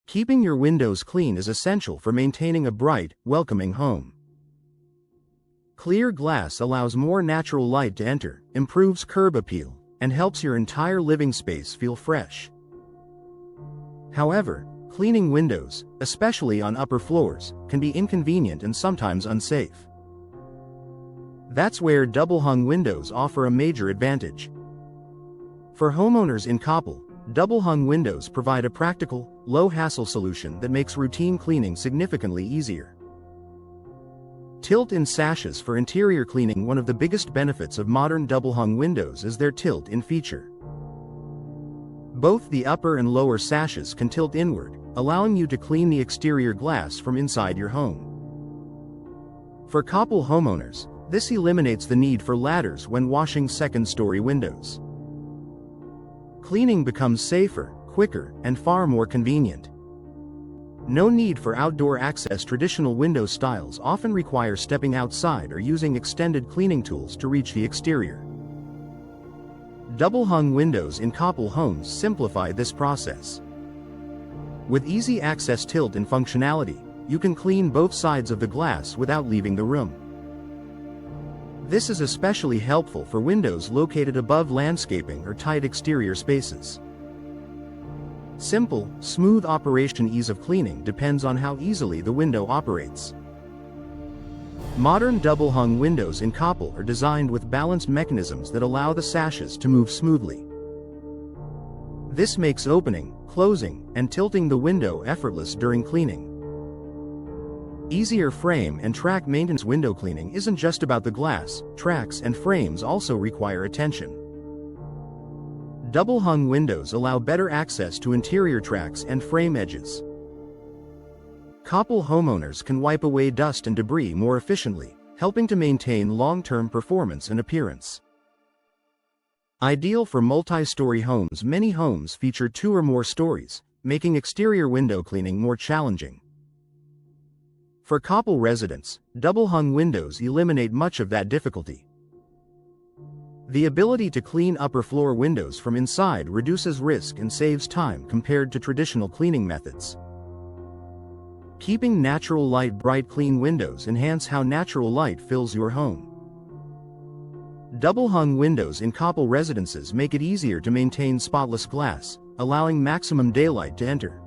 Keeping your windows clean is essential for maintaining a bright, welcoming home. Clear glass allows more natural light to enter, improves curb appeal, and helps your entire living space feel fresh. However, cleaning windows, especially on upper floors, can be inconvenient and sometimes unsafe. That's where double-hung windows offer a major advantage. For homeowners in Coppell, double-hung windows provide a practical, low-hassle solution that makes routine cleaning significantly easier. Tilt-in sashes for interior cleaning. One of the biggest benefits of modern double-hung windows is their tilt-in feature. Both the upper and lower sashes can tilt inward, allowing you to clean the exterior glass from inside your home. For Coppell homeowners, this eliminates the need for ladders when washing second-story windows. Cleaning becomes safer, quicker, and far more convenient. No need for outdoor access. Traditional window styles often require stepping outside or using extended cleaning tools to reach the exterior. Double-hung windows in Coppell homes simplify this process. With easy access tilt-in functionality, you can clean both sides of the glass without leaving the room. This is especially helpful for windows located above landscaping or tight exterior spaces. Simple, smooth operation. Ease of cleaning depends on how easily the window operates. Modern double-hung windows in Coppell are designed with balanced mechanisms that allow the sashes to move smoothly. This makes opening, closing, and tilting the window effortless during cleaning. Easier frame and track maintenance. Window cleaning isn't just about the glass. Tracks and frames also require attention. Double-hung windows allow better access to interior tracks and frame edges. Coppell homeowners can wipe away dust and debris more efficiently, helping to maintain long-term performance and appearance. Ideal for multi-story homes. Many homes feature 2 or more stories, making exterior window cleaning more challenging. For Coppell residents, double-hung windows eliminate much of that difficulty. The ability to clean upper-floor windows from inside reduces risk and saves time compared to traditional cleaning methods. Keeping natural light bright. Clean windows enhance how natural light fills your home. Double-hung windows in Coppell residences make it easier to maintain spotless glass, allowing maximum daylight to enter.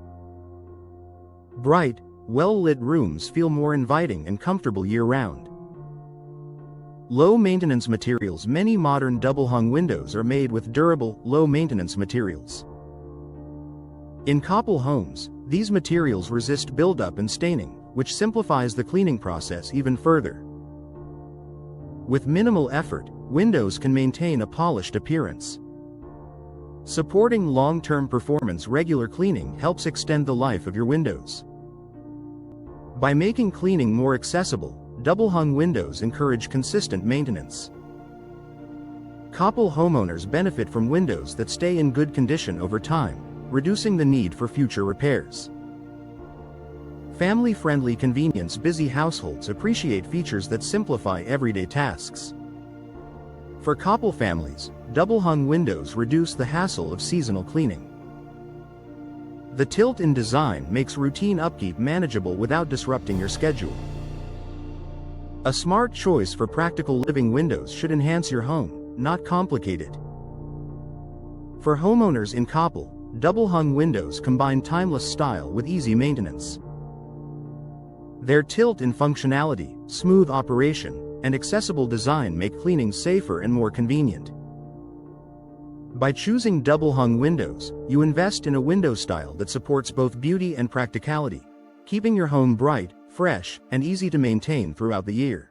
Bright, well-lit rooms feel more inviting and comfortable year-round. Low-maintenance materials. Many modern double-hung windows are made with durable, low-maintenance materials. In Coppell homes, these materials resist buildup and staining, which simplifies the cleaning process even further. With minimal effort, windows can maintain a polished appearance. Supporting long-term performance. Regular cleaning helps extend the life of your windows. By making cleaning more accessible, double-hung windows encourage consistent maintenance. Coppell homeowners benefit from windows that stay in good condition over time, reducing the need for future repairs. Family-friendly convenience. Busy households appreciate features that simplify everyday tasks. For Coppell families, double-hung windows reduce the hassle of seasonal cleaning. The tilt-in design makes routine upkeep manageable without disrupting your schedule. A smart choice for practical living. Windows should enhance your home, not complicate it. For homeowners in Coppell, double-hung windows combine timeless style with easy maintenance. Their tilt-in functionality, smooth operation, and accessible design make cleaning safer and more convenient. By choosing double-hung windows, you invest in a window style that supports both beauty and practicality, keeping your home bright, fresh, and easy to maintain throughout the year.